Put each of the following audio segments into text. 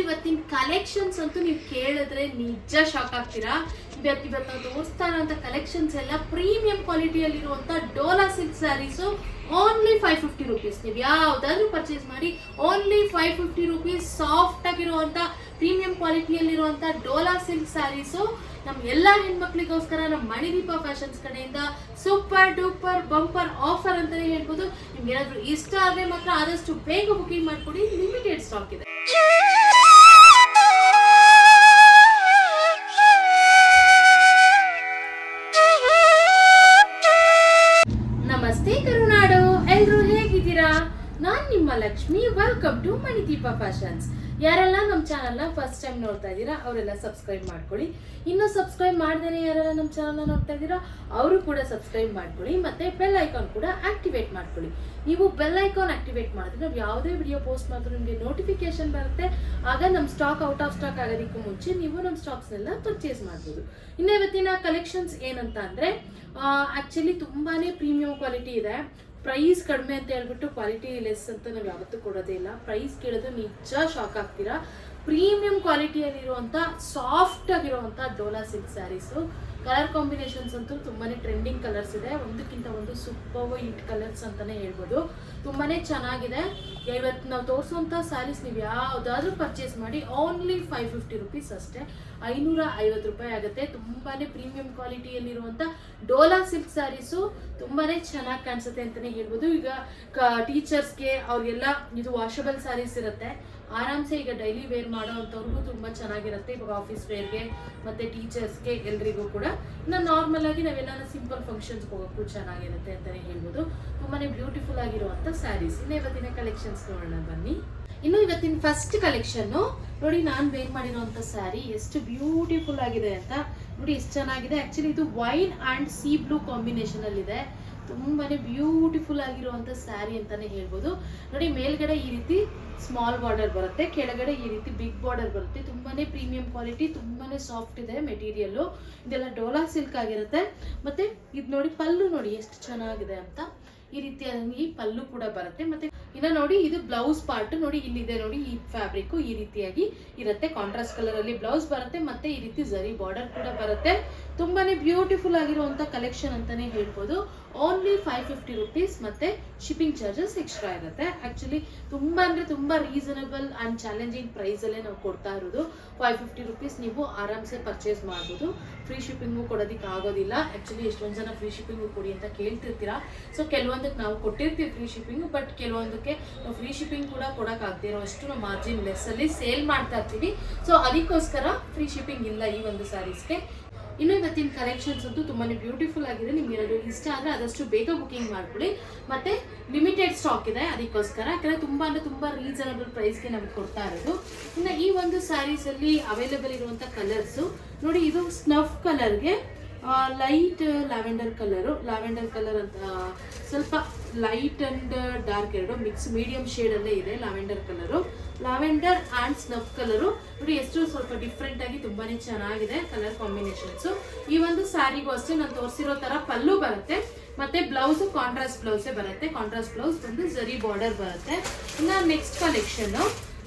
ಇವತ್ತಿನ ಕಲೆಕ್ಷನ್ಸ್ ಅಂತೂ ನೀವು ಕೇಳಿದ್ರೆ ನಿಜ ಶಾಕ್ ಆಗ್ತೀರಾ. ಇವತ್ತು ನಾವು ತೋರಿಸ್ತಾ ಇರೋಂಥ ಕಲೆಕ್ಷನ್ಸ್ ಎಲ್ಲ ಪ್ರೀಮಿಯಂ ಕ್ವಾಲಿಟಿಯಲ್ಲಿರುವಂಥ Dola silk sarees only 550 rupees. ನೀವು ಯಾವುದಾದ್ರೂ ಪರ್ಚೇಸ್ ಮಾಡಿ ಓನ್ಲಿ 550 ರುಪೀಸ್. ಸಾಫ್ಟ್ ಆಗಿರುವಂಥ ಪ್ರೀಮಿಯಂ ಕ್ವಾಲಿಟಿಯಲ್ಲಿರುವಂಥ ಡೋಲಾ ಸಿಲ್ಕ್ ಸ್ಯಾರೀಸು ನಮ್ಮ ಎಲ್ಲ ಹೆಣ್ಮಕ್ಳಿಗೋಸ್ಕರ ನಮ್ಮ ಮಣಿದೀಪ ಫ್ಯಾಷನ್ಸ್ ಕಡೆಯಿಂದ ಸೂಪರ್ ಡೂಪರ್ ಬಂಪರ್ ಆಫರ್ ಅಂತಾನೆ ಹೇಳ್ಬೋದು. ನಿಮ್ಗೆ ಏನಾದರೂ ಇಷ್ಟ ಆದರೆ ಮಾತ್ರ ಆದಷ್ಟು ಬೇಗ ಬುಕಿಂಗ್ ಮಾಡಿಕೊಡಿ, ಲಿಮಿಟೆಡ್ ಸ್ಟಾಕ್ ಇದೆ. ನಮಸ್ತೆ ಕರುನಾಡು, ಎಲ್ರು ಹೇಗಿದ್ದೀರಾ? ನಾನ್ ನಿಮ್ಮ Lakshmi. Welcome to Manideepa fashions. ಯಾರೆಲ್ಲ ನಮ್ಮ ಚಾನಲ್ನ ಫಸ್ಟ್ ಟೈಮ್ ನೋಡ್ತಾ ಇದ್ದೀರಾ ಅವರೆಲ್ಲ ಸಬ್ಸ್ಕ್ರೈಬ್ ಮಾಡ್ಕೊಳ್ಳಿ. ಇನ್ನೂ ಸಬ್ಸ್ಕ್ರೈಬ್ ಮಾಡ್ದೇನೆ ಯಾರೆಲ್ಲ ನಮ್ಮ ಚಾನಲ್ನ ನೋಡ್ತಾ ಇದ್ದೀರಾ ಅವರು ಕೂಡ ಸಬ್ಸ್ಕ್ರೈಬ್ ಮಾಡ್ಕೊಳ್ಳಿ. ಮತ್ತೆ ಬೆಲ್ ಐಕಾನ್ ಕೂಡ ಆಕ್ಟಿವೇಟ್ ಮಾಡ್ಕೊಳ್ಳಿ. ನೀವು ಬೆಲ್ ಐಕಾನ್ ಆಕ್ಟಿವೇಟ್ ಮಾಡಿದ್ರೆ ನಾವು ಯಾವುದೇ ವಿಡಿಯೋ ಪೋಸ್ಟ್ ಮಾಡಿದ್ರು ನಿಮಗೆ ನೋಟಿಫಿಕೇಶನ್ ಬರುತ್ತೆ. ಆಗ ನಮ್ಮ ಸ್ಟಾಕ್ ಔಟ್ ಆಫ್ ಸ್ಟಾಕ್ ಆಗೋದಕ್ಕೂ ಮುಂಚೆ ನೀವು ನಮ್ಮ ಸ್ಟಾಕ್ಸ್ನೆಲ್ಲ ಪರ್ಚೇಸ್ ಮಾಡ್ಬೋದು. ಇನ್ನು ಇವತ್ತಿನ ಕಲೆಕ್ಷನ್ಸ್ ಏನಂತ ಅಂದರೆ ಆ್ಯಕ್ಚುಲಿ ತುಂಬಾ ಪ್ರೀಮಿಯಂ ಕ್ವಾಲಿಟಿ ಇದೆ. ಪ್ರೈಸ್ ಕಡಿಮೆ ಅಂತ ಹೇಳ್ಬಿಟ್ಟು ಕ್ವಾಲಿಟಿ ಲೆಸ್ ಅಂತ ನಾವು ಯಾವತ್ತೂ ಕೊಡೋದೇ ಇಲ್ಲ. ಪ್ರೈಸ್ ಕೇಳಿದ್ರೆ ನಿಜ ಶಾಕ್ ಆಗ್ತೀರಾ. ಪ್ರೀಮಿಯಂ ಕ್ವಾಲಿಟಿಯಲ್ಲಿರುವಂಥ ಸಾಫ್ಟ್ ಆಗಿರುವಂಥ dola silk saris. Colour combinations ಅಂತೂ ತುಂಬಾ ಟ್ರೆಂಡಿಂಗ್ ಕಲರ್ಸ್ ಇದೆ. ಒಂದಕ್ಕಿಂತ ಒಂದು ಸೂಪರ್ ಹಿಟ್ ಕಲರ್ಸ್ ಅಂತಲೇ ಹೇಳ್ಬೋದು. ತುಂಬಾ ಚೆನ್ನಾಗಿದೆ. ಇವತ್ತು ನಾವು ತೋರಿಸುವಂಥ ಸ್ಯಾರೀಸ್ ನೀವು ಯಾವುದಾದ್ರೂ ಪರ್ಚೇಸ್ ಮಾಡಿ ಓನ್ಲಿ 550 ರುಪೀಸ್ ಅಷ್ಟೇ. 550 ರೂಪಾಯಿ ಆಗುತ್ತೆ. ತುಂಬಾ ಪ್ರೀಮಿಯಂ ಕ್ವಾಲಿಟಿಯಲ್ಲಿರುವಂಥ ಡೋಲಾ ಸಿಲ್ಕ್ ಸ್ಯಾರೀಸು ತುಂಬಾ ಚೆನ್ನಾಗಿ ಕಾಣಿಸುತ್ತೆ ಅಂತಲೇ ಹೇಳ್ಬೋದು. ಈಗ ಟೀಚರ್ಸ್ಗೆ ಅವ್ರಿಗೆಲ್ಲ ಇದು ವಾಷಬಲ್ ಸ್ಯಾರೀಸ್ ಇರುತ್ತೆ. ಆರಾಮ್ಸೆ ಈಗ ಡೈಲಿ ವೇರ್ ಮಾಡೋ ಅಂಥವ್ರಿಗೂ ತುಂಬ ಚೆನ್ನಾಗಿರುತ್ತೆ. ಇವಾಗ ಆಫೀಸ್ ವೇರ್ಗೆ ಮತ್ತು ಟೀಚರ್ಸ್ಗೆ ಎಲ್ರಿಗೂ ಕೂಡ. ಇನ್ನು ನಾರ್ಮಲ್ ಆಗಿ ನಾವೆಲ್ಲ ಸಿಂಪಲ್ ಫಂಕ್ಷನ್ಸ್ಗೆ ಹೋಗೋಕ್ಕೂ ಚೆನ್ನಾಗಿರುತ್ತೆ ಅಂತಲೇ ಹೇಳ್ಬೋದು. ತುಂಬಾ ಬ್ಯೂಟಿಫುಲ್ ಆಗಿರುವಂಥ ಸ್ಯಾರೀಸ್. ಇನ್ನು ಇವತ್ತಿನ ಕಲೆಕ್ಷನ್ಸ್ ನೋಡೋಣ ಬನ್ನಿ. ಇನ್ನು ಇವತ್ತಿನ ಫಸ್ಟ್ ಕಲೆಕ್ಷನ್ನು ನೋಡಿ, ನಾನು ವೇರ್ ಮಾಡಿರೋಂಥ ಸ್ಯಾರಿ ಎಷ್ಟು ಬ್ಯೂಟಿಫುಲ್ ಆಗಿದೆ ಅಂತ ನೋಡಿ, ಎಷ್ಟು ಚೆನ್ನಾಗಿದೆ. ಆ್ಯಕ್ಚುಲಿ ಇದು ವೈನ್ ಆ್ಯಂಡ್ ಸೀ ಬ್ಲೂ ಕಾಂಬಿನೇಷನಲ್ಲಿದೆ. ತುಂಬಾ ಬ್ಯೂಟಿಫುಲ್ ಆಗಿರುವಂಥ ಸ್ಯಾರಿ ಅಂತಲೇ ಹೇಳ್ಬೋದು. ನೋಡಿ, ಮೇಲ್ಗಡೆ ಈ ರೀತಿ ಸ್ಮಾಲ್ ಬಾರ್ಡರ್ ಬರುತ್ತೆ, ಕೆಳಗಡೆ ಈ ರೀತಿ ಬಿಗ್ ಬಾರ್ಡರ್ ಬರುತ್ತೆ. ತುಂಬಾ ಪ್ರೀಮಿಯಂ ಕ್ವಾಲಿಟಿ, ತುಂಬಾ ಸಾಫ್ಟ್ ಇದೆ ಮೆಟೀರಿಯಲ್ಲು. ಇದೆಲ್ಲ ಡೋಲಾ ಸಿಲ್ಕ್ ಆಗಿರುತ್ತೆ. ಮತ್ತು ಇದು ನೋಡಿ, ಪಲ್ಲು ನೋಡಿ ಎಷ್ಟು ಚೆನ್ನಾಗಿದೆ ಅಂತ. ಈ ರೀತಿಯಾಗಿ ಪಲ್ಲು ಕೂಡ ಬರುತ್ತೆ. ಮತ್ತೆ ಇನ್ನು ನೋಡಿ, ಇದು ಬ್ಲೌಸ್ ಪಾರ್ಟ್ ನೋಡಿ, ಇಲ್ಲಿದೆ ನೋಡಿ, ಈ ಫ್ಯಾಬ್ರಿಕ್ ಈ ರೀತಿಯಾಗಿ ಇರುತ್ತೆ. ಕಾಂಟ್ರಾಸ್ಟ್ ಕಲರ್ ಅಲ್ಲಿ ಬ್ಲೌಸ್ ಬರುತ್ತೆ. ಮತ್ತೆ ಈ ರೀತಿ ಜರಿ ಬಾರ್ಡರ್ ಕೂಡ ಬರುತ್ತೆ. ತುಂಬಾನೇ ಬ್ಯೂಟಿಫುಲ್ ಆಗಿರುವಂತ ಕಲೆಕ್ಷನ್ ಅಂತಾನೆ ಹೇಳ್ಬೋದು. Only 550 rupees. ಮತ್ತೆ ಶಿಪ್ಪಿಂಗ್ ಚಾರ್ಜಸ್ ಎಕ್ಸ್ಟ್ರಾ ಇರುತ್ತೆ. ಆಕ್ಚುಲಿ ತುಂಬಾ ಅಂದ್ರೆ ತುಂಬಾ ರೀಸನಬಲ್ ಅಂಡ್ ಚಾಲೆಂಜಿಂಗ್ ಪ್ರೈಸ್ ಅಲ್ಲೇ ನಾವು ಕೊಡ್ತಾ ಇರೋದು. 550 ರುಪೀಸ್ ನೀವು ಆರಾಮ್ಸೆ ಪರ್ಚೇಸ್ ಮಾಡ್ಬೋದು. ಫ್ರೀ ಶಿಪ್ಪಿಂಗು ಕೊಡೋದಕ್ಕೆ ಆಗೋದಿಲ್ಲ. ಆಕ್ಚುಲಿ ಎಷ್ಟೊಂದು ಜನ ಫ್ರೀ ಶಿಪ್ಪಿಂಗು ಕೊಡಿ ಅಂತ ಕೇಳ್ತಿರ್ತೀರಾ. ಸೊ ಕೆಲವೊಂದಕ್ಕೆ ನಾವು ಕೊಟ್ಟಿರ್ತೀವಿ ಫ್ರೀ ಶಿಪ್ಪಿಂಗ್, ಬಟ್ ಕೆಲವೊಂದಕ್ಕೆ ನಾವು ಫ್ರೀ ಶಿಪ್ಪಿಂಗ್ ಕೂಡ ಕೊಡೋಕ್ಕಾಗದಿರೋ ಅಷ್ಟು ನಾವು ಮಾರ್ಜಿನ್ ಲೆಸ್ ಅಲ್ಲಿ ಸೇಲ್ ಮಾಡ್ತಾ ಇರ್ತೀವಿ. ಸೊ ಅದಕ್ಕೋಸ್ಕರ ಫ್ರೀ ಶಿಪ್ಪಿಂಗ್ ಇಲ್ಲ ಈ ಒಂದು ಸ್ಯಾರೀಸ್ಗೆ. ಇನ್ನು ಇವತ್ತಿನ ಕಲೆಕ್ಷನ್ಸ್ ಅಂತೂ ತುಂಬಾ ಬ್ಯೂಟಿಫುಲ್ ಆಗಿದೆ. ನಿಮ್ಗೆ ಏನಾದರೂ ಇಷ್ಟ ಆದರೆ ಆದಷ್ಟು ಬೇಗ ಬುಕಿಂಗ್ ಮಾಡ್ಕೊಳ್ಳಿ. ಮತ್ತೆ ಲಿಮಿಟೆಡ್ ಸ್ಟಾಕ್ ಇದೆ ಅದಕ್ಕೋಸ್ಕರ. ಯಾಕಂದರೆ ತುಂಬ ರೀಸನಬಲ್ ಪ್ರೈಸ್ಗೆ ನಮ್ಗೆ ಕೊಡ್ತಾ ಇರೋದು. ಇನ್ನು ಈ ಒಂದು ಸ್ಯಾರೀಸಲ್ಲಿ ಅವೈಲೇಬಲ್ ಇರುವಂಥ ಕಲರ್ಸು ನೋಡಿ, ಇದು ಸ್ನಫ್ ಕಲರ್ಗೆ ಲೈಟ್ ಲ್ಯಾವೆಂಡರ್ ಕಲರ್ ಅಂತ ಸ್ವಲ್ಪ ಲೈಟ್ ಅಂಡ್ ಡಾರ್ಕ್ ಎರಡು ಮಿಕ್ಸ್ ಮೀಡಿಯಂ ಶೇಡಲ್ಲೇ ಇದೆ. ಲ್ಯಾವೆಂಡರ್ ಆ್ಯಂಡ್ ಸ್ನಫ್ ಕಲರು ನೋಡಿ, ಎಷ್ಟು ಸ್ವಲ್ಪ ಡಿಫ್ರೆಂಟ್ ಆಗಿ ತುಂಬಾ ಚೆನ್ನಾಗಿದೆ ಕಲರ್ ಕಾಂಬಿನೇಷನ್ಸು. ಈ ಒಂದು ಸ್ಯಾರಿಗೂ ಅಷ್ಟೇ ನಾನು ತೋರಿಸಿರೋ ಥರ ಪಲ್ಲು ಬರುತ್ತೆ. ಮತ್ತೆ ಬ್ಲೌಸ್ ಕಾಂಟ್ರಾಸ್ಟ್ ಬ್ಲೌಸೇ ಬರುತ್ತೆ. ಕಾಂಟ್ರಾಸ್ಟ್ ಬ್ಲೌಸ್ ಒಂದು ಜರಿ ಬಾರ್ಡರ್ ಬರುತ್ತೆ. ಇನ್ನು ನೆಕ್ಸ್ಟ್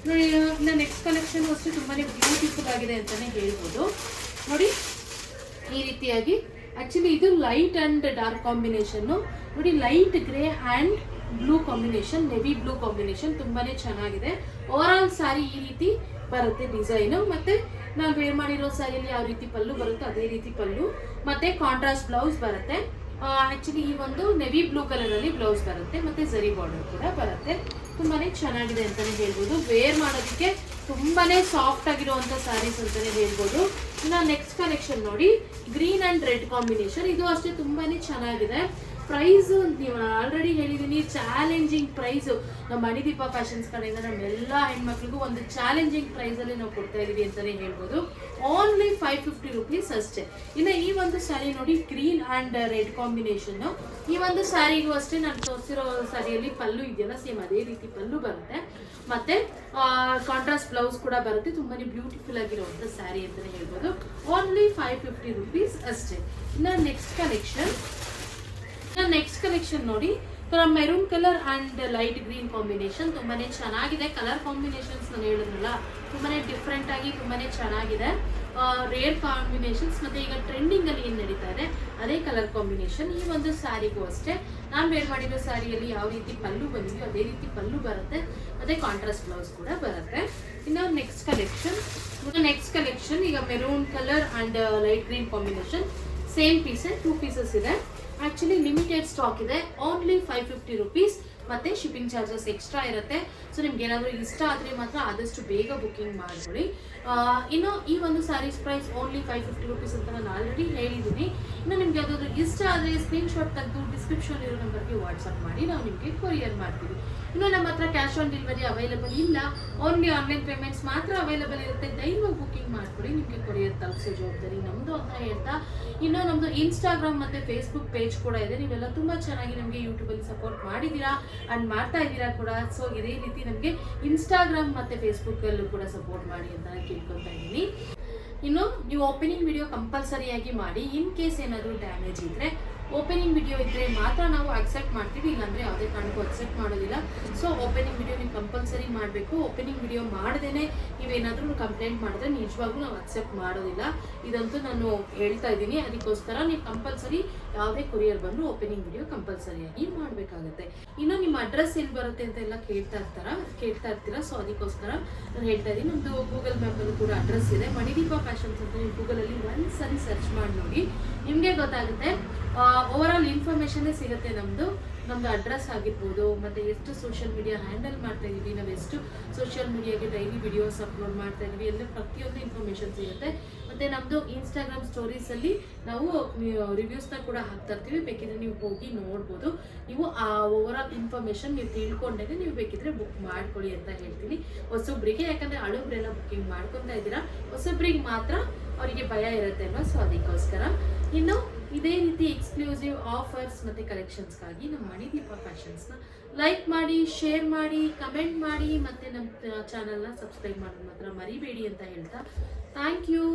ಕಲೆಕ್ಷನ್ ಅಷ್ಟೇ ತುಂಬಾ ಬ್ಯೂಟಿಫುಲ್ ಆಗಿದೆ ಅಂತಲೇ ಹೇಳ್ಬೋದು. ನೋಡಿ, ಈ ರೀತಿಯಾಗಿ ಆಕ್ಚುಲಿ ಇದು ಲೈಟ್ ಅಂಡ್ ಡಾರ್ಕ್ ಕಾಂಬಿನೇಷನ್ನು ನೋಡಿ, light grey and blue combination, navy blue combination ತುಂಬಾ ಚೆನ್ನಾಗಿದೆ. ಓವರ್ ಆಲ್ ಸ್ಯಾರಿ ಈ ರೀತಿ ಬರುತ್ತೆ ಡಿಸೈನು. ಮತ್ತೆ ನಾವು ವೇರ್ ಮಾಡಿರೋ ಸ್ಯಾರಿಯಲ್ಲಿ ಯಾವ ರೀತಿ ಪಲ್ಲು ಬರುತ್ತೋ ಅದೇ ರೀತಿ ಪಲ್ಲು. ಮತ್ತೆ ಕಾಂಟ್ರಾಸ್ಟ್ ಬ್ಲೌಸ್ ಬರುತ್ತೆ. ಆ್ಯಕ್ಚುಲಿ ಈ ಒಂದು ನೆವಿ ಬ್ಲೂ ಕಲರಲ್ಲಿ ಬ್ಲೌಸ್ ಬರುತ್ತೆ. ಮತ್ತು ಜರಿ ಬಾರ್ಡರ್ ಕೂಡ ಬರುತ್ತೆ. ತುಂಬಾ ಚೆನ್ನಾಗಿದೆ ಅಂತಲೇ ಹೇಳ್ಬೋದು. ವೇರ್ ಮಾಡೋದಕ್ಕೆ ತುಂಬಾ ಸಾಫ್ಟ್ ಆಗಿರುವಂಥ ಸ್ಯಾರೀಸ್ ಅಂತಲೇ ಹೇಳ್ಬೋದು. ಇನ್ನು ನೆಕ್ಸ್ಟ್ ಕಲೆಕ್ಷನ್ ನೋಡಿ, ಗ್ರೀನ್ ಆ್ಯಂಡ್ ರೆಡ್ ಕಾಂಬಿನೇಷನ್. ಇದು ಅಷ್ಟೇ ತುಂಬಾ ಚೆನ್ನಾಗಿದೆ. ಪ್ರೈಸು ನೀವು ಆಲ್ರೆಡಿ ಹೇಳಿದ್ದೀನಿ, ಚಾಲೆಂಜಿಂಗ್ ಪ್ರೈಸು ನಮ್ಮ ಮಣಿದೀಪ ಫ್ಯಾಷನ್ಸ್ ಕಡೆಯಿಂದ ನಮ್ಮೆಲ್ಲ ಹೆಣ್ಮಕ್ಳಿಗೂ ಒಂದು ಚಾಲೆಂಜಿಂಗ್ ಪ್ರೈಸಲ್ಲಿ ನಾವು ಕೊಡ್ತಾ ಇದ್ದೀವಿ ಅಂತಲೇ ಹೇಳ್ಬೋದು. ಓನ್ಲಿ 550 ರುಪೀಸ್ ಅಷ್ಟೇ. ಇನ್ನು ಈ ಒಂದು ಸ್ಯಾರಿ ನೋಡಿ, ಗ್ರೀನ್ ಆ್ಯಂಡ್ ರೆಡ್ ಕಾಂಬಿನೇಷನ್ನು. ಈ ಒಂದು ಸ್ಯಾರಿಗೂ ಅಷ್ಟೇ ನಾನು ತೋರಿಸಿರೋ ಸ್ಯಾರಿಯಲ್ಲಿ ಪಲ್ಲು ಇದೆಯಲ್ಲ, ಸೇಮ್ ಅದೇ ರೀತಿ ಪಲ್ಲು ಬರುತ್ತೆ. ಮತ್ತು ಕಾಂಟ್ರಾಸ್ಟ್ ಬ್ಲೌಸ್ ಕೂಡ ಬರುತ್ತೆ. ತುಂಬಾ ಬ್ಯೂಟಿಫುಲ್ ಆಗಿರುವಂಥ ಸ್ಯಾರಿ ಅಂತಲೇ ಹೇಳ್ಬೋದು. ಓನ್ಲಿ 550 ರುಪೀಸ್ ಅಷ್ಟೇ. ಇನ್ನು ನೆಕ್ಸ್ಟ್ ಕಲೆಕ್ಷನ್ ನೋಡಿ, maroon colour and light green combination ತುಂಬಾ ಚೆನ್ನಾಗಿದೆ. ಕಲರ್ ಕಾಂಬಿನೇಷನ್ಸ್ ನಾನು ಹೇಳಿದ್ನಲ್ಲ ತುಂಬಾ ಡಿಫ್ರೆಂಟಾಗಿ ತುಂಬಾ ಚೆನ್ನಾಗಿದೆ. ರೇರ್ ಕಾಂಬಿನೇಷನ್ಸ್ ಮತ್ತು ಈಗ ಟ್ರೆಂಡಿಂಗಲ್ಲಿ ಏನು ನಡೀತಾ ಇದೆ ಅದೇ ಕಲರ್ ಕಾಂಬಿನೇಷನ್. ಈ ಒಂದು ಸ್ಯಾರಿಗೂ ಅಷ್ಟೇ ನಾನು ವೇರ್ ಮಾಡಿರೋ ಸ್ಯಾರಿಯಲ್ಲಿ ಯಾವ ರೀತಿ ಪಲ್ಲು ಬಂದಿದೆಯೋ ಅದೇ ರೀತಿ ಪಲ್ಲು ಬರುತ್ತೆ ಮತ್ತು ಕಾಂಟ್ರಾಸ್ಟ್ ಬ್ಲೌಸ್ ಕೂಡ ಬರುತ್ತೆ. ಇನ್ನು ನೆಕ್ಸ್ಟ್ ಕಲೆಕ್ಷನ್ ಈಗ maroon colour and light green combination, same ಪೀಸೇ 2 ಪೀಸಸ್ ಇದೆ. ಆ್ಯಕ್ಚುಲಿ ಲಿಮಿಟೆಡ್ ಸ್ಟಾಕ್ ಇದೆ, ಓನ್ಲಿ 550 ರುಪೀಸ್ ಮತ್ತು ಶಿಪ್ಪಿಂಗ್ ಚಾರ್ಜಸ್ ಎಕ್ಸ್ಟ್ರಾ ಇರುತ್ತೆ. ಸೊ ನಿಮ್ಗೆ ಏನಾದರೂ ಇಷ್ಟ ಆದರೆ ಮಾತ್ರ ಆದಷ್ಟು ಬೇಗ ಬುಕ್ಕಿಂಗ್ ಮಾಡ್ಕೊಳ್ಳಿ. ಇನ್ನು ಈ ಒಂದು ಸ್ಯಾರೀಸ್ ಪ್ರೈಸ್ ಓನ್ಲಿ 550 ರುಪೀಸ್ ಅಂತ ನಾನು ಆಲ್ರೆಡಿ ಹೇಳಿದ್ದೀನಿ. ಇನ್ನು ನಿಮ್ಗೆ ಯಾವುದಾದ್ರೂ ಇಷ್ಟ ಆದರೆ ಸ್ಕ್ರೀನ್ಶಾಟ್ ತೆಗೆದು ಡಿಸ್ಕ್ರಿಪ್ಷನ್ ಇರೋ ನಂಬರ್ಗೆ ವಾಟ್ಸಪ್ ಮಾಡಿ ನಾವು ನಿಮಗೆ ಕೊರಿಯರ್ ಮಾಡ್ತೀವಿ. ಇನ್ನು ನಮ್ಮ ಹತ್ರ ಕ್ಯಾಶ್ ಆನ್ ಡೆಲಿವರಿ ಅವೈಲಬಲ್ ಇಲ್ಲ, ಓನ್ಲಿ ಆನ್ಲೈನ್ ಪೇಮೆಂಟ್ಸ್ ಮಾತ್ರ ಅವೈಲಬಲ್ ಇರುತ್ತೆ. ಧೈರ್ಯವಾಗಿ ಬುಕ್ಕಿಂಗ್ ಮಾಡ್ಕೊಳ್ಳಿ, ನಿಮಗೆ ಕೊರಿಯರ್ ತಲುಪಿಸೋ ಜವಾಬ್ದಾರಿ ನಮ್ಮದು ಅಂತ ಹೇಳ್ತಾ, ಇನ್ನು ನಮ್ಮದು ಇನ್ಸ್ಟಾಗ್ರಾಮ್ ಮತ್ತು ಫೇಸ್ಬುಕ್ ಪೇಜ್ ಕೂಡ ಇದೆ. ನೀವೆಲ್ಲ ತುಂಬ ಚೆನ್ನಾಗಿ ನಮಗೆ ಯೂಟ್ಯೂಬಲ್ಲಿ ಸಪೋರ್ಟ್ ಮಾಡಿದ್ದೀರಾ ಆ್ಯಂಡ್ ಮಾಡ್ತಾ ಇದ್ದೀರಾ ಕೂಡ. ಸೊ ಇದೇ ರೀತಿ ನಮಗೆ ಇನ್ಸ್ಟಾಗ್ರಾಮ್ ಮತ್ತು ಫೇಸ್ಬುಕ್ಕಲ್ಲೂ ಕೂಡ ಸಪೋರ್ಟ್ ಮಾಡಿ ಅಂತ ಕೇಳ್ಕೊತಾ ಇದ್ದೀನಿ. ಇನ್ನು ನೀವು ಓಪನಿಂಗ್ ವಿಡಿಯೋ ಕಂಪಲ್ಸರಿಯಾಗಿ ಮಾಡಿ. ಇನ್ ಕೇಸ್ ಏನಾದರೂ ಡ್ಯಾಮೇಜ್ ಇದ್ದರೆ ಓಪನಿಂಗ್ ವಿಡಿಯೋ ಇದ್ದರೆ ಮಾತ್ರ ನಾವು ಅಕ್ಸೆಪ್ಟ್ ಮಾಡ್ತೀವಿ, ಇಲ್ಲಾಂದರೆ ಯಾವುದೇ ಕಾರಣಕ್ಕೂ ಅಕ್ಸೆಪ್ಟ್ ಮಾಡೋದಿಲ್ಲ. ಸೊ ಓಪನಿಂಗ್ ವಿಡಿಯೋ ನೀವು ಕಂಪಲ್ಸರಿ ಮಾಡಬೇಕು. ಓಪನಿಂಗ್ ವಿಡಿಯೋ ಮಾಡದೇ ನೀವೇನಾದರೂ ಕಂಪ್ಲೇಂಟ್ ಮಾಡಿದ್ರೆ ನಿಜವಾಗ್ಲೂ ನಾವು ಅಕ್ಸೆಪ್ಟ್ ಮಾಡೋದಿಲ್ಲ, ಇದಂತೂ ನಾನು ಹೇಳ್ತಾ ಇದ್ದೀನಿ. ಅದಕ್ಕೋಸ್ಕರ ನೀವು ಕಂಪಲ್ಸರಿ ಯಾವುದೇ ಕೊರಿಯರ್ ಬಂದು ಓಪನಿಂಗ್ ವಿಡಿಯೋ ಕಂಪಲ್ಸರಿಯಾಗಿ ಮಾಡಬೇಕಾಗುತ್ತೆ. ಇನ್ನು ನಿಮ್ಮ ಅಡ್ರೆಸ್ ಎಲ್ಲಿ ಬರುತ್ತೆ ಅಂತ ಎಲ್ಲ ಕೇಳ್ತಾ ಇರ್ತೀರಾ. ಸೊ ಅದಕ್ಕೋಸ್ಕರ ನಾನು ಹೇಳ್ತಾ ಇದ್ದೀನಿ, ನಮ್ಮದು ಗೂಗಲ್ ಮ್ಯಾಪಲ್ಲೂ ಕೂಡ ಅಡ್ರೆಸ್ ಇದೆ. ಮಣಿದೀಪ ಫ್ಯಾಷನ್ಸ್ ಅಂತ ನೀವು ಗೂಗಲಲ್ಲಿ ಒಂದು ಸರಿ ಸರ್ಚ್ ಮಾಡಿ ನೋಡಿ, ನಿಮಗೆ ಗೊತ್ತಾಗುತ್ತೆ. ಓವರ್ ಆಲ್ ಇನ್ಫಾರ್ಮೇಷನ್ನೇ ಸಿಗುತ್ತೆ. ನಮ್ಮದು ಅಡ್ರೆಸ್ ಆಗಿರ್ಬೋದು, ಮತ್ತು ಎಷ್ಟು ಸೋಷಿಯಲ್ ಮೀಡಿಯಾ ಹ್ಯಾಂಡಲ್ ಮಾಡ್ತಾ ಇದ್ದೀವಿ, ನಾವು ಎಷ್ಟು ಸೋಷಿಯಲ್ ಮೀಡಿಯಾಗೆ ಡೈಲಿ ವಿಡಿಯೋಸ್ ಅಪ್ಲೋಡ್ ಮಾಡ್ತಾ ಇದ್ದೀವಿ, ಎಲ್ಲ ಪ್ರತಿಯೊಂದು ಇನ್ಫಾರ್ಮೇಷನ್ ಸಿಗುತ್ತೆ. ಮತ್ತು ನಮ್ಮದು ಇನ್ಸ್ಟಾಗ್ರಾಮ್ ಸ್ಟೋರೀಸಲ್ಲಿ ನಾವು ರಿವ್ಯೂಸ್ನ ಕೂಡ ಹಾಕ್ತಾ ಇರ್ತೀವಿ, ಬೇಕಿದ್ರೆ ನೀವು ಹೋಗಿ ನೋಡ್ಬೋದು. ನೀವು ಆ ಓವರ್ ಆಲ್ ಇನ್ಫಾರ್ಮೇಷನ್ ನೀವು ತಿಳ್ಕೊಂಡೇ ನೀವು ಬೇಕಿದ್ರೆ ಬುಕ್ ಮಾಡ್ಕೊಳ್ಳಿ ಅಂತ ಹೇಳ್ತೀನಿ ಹೊಸೊಬ್ರಿಗೆ. ಯಾಕಂದರೆ ಹಳಬ್ರೆಲ್ಲ ಬುಕ್ಕಿಂಗ್ ಮಾಡ್ಕೊತಾ ಇದ್ದೀರಾ, ಹೊಸೊಬ್ರಿಗೆ ಮಾತ್ರ ಅವರಿಗೆ ಭಯ ಇರುತ್ತೆ ಅಲ್ವಾ. ಸೊ ಅದಕ್ಕೋಸ್ಕರ ಇನ್ನು ಇದೇ ರೀತಿ ಎಕ್ಸ್ಕ್ಲೂಸಿವ್ ಆಫರ್ಸ್ ಮತ್ತು ಕಲೆಕ್ಷನ್ಸ್ಗಾಗಿ ನಮ್ಮ ಮಣಿದೀಪ ಫ್ಯಾಷನ್ಸ್ನ ಲೈಕ್ ಮಾಡಿ, ಶೇರ್ ಮಾಡಿ, ಕಮೆಂಟ್ ಮಾಡಿ, ಮತ್ತು ನಮ್ಮ ಚಾನಲ್ನ ಸಬ್ಸ್ಕ್ರೈಬ್ ಮಾಡೋದು ಮಾತ್ರ ಮರಿಬೇಡಿ ಅಂತ ಹೇಳ್ತಾ ಥ್ಯಾಂಕ್ ಯು.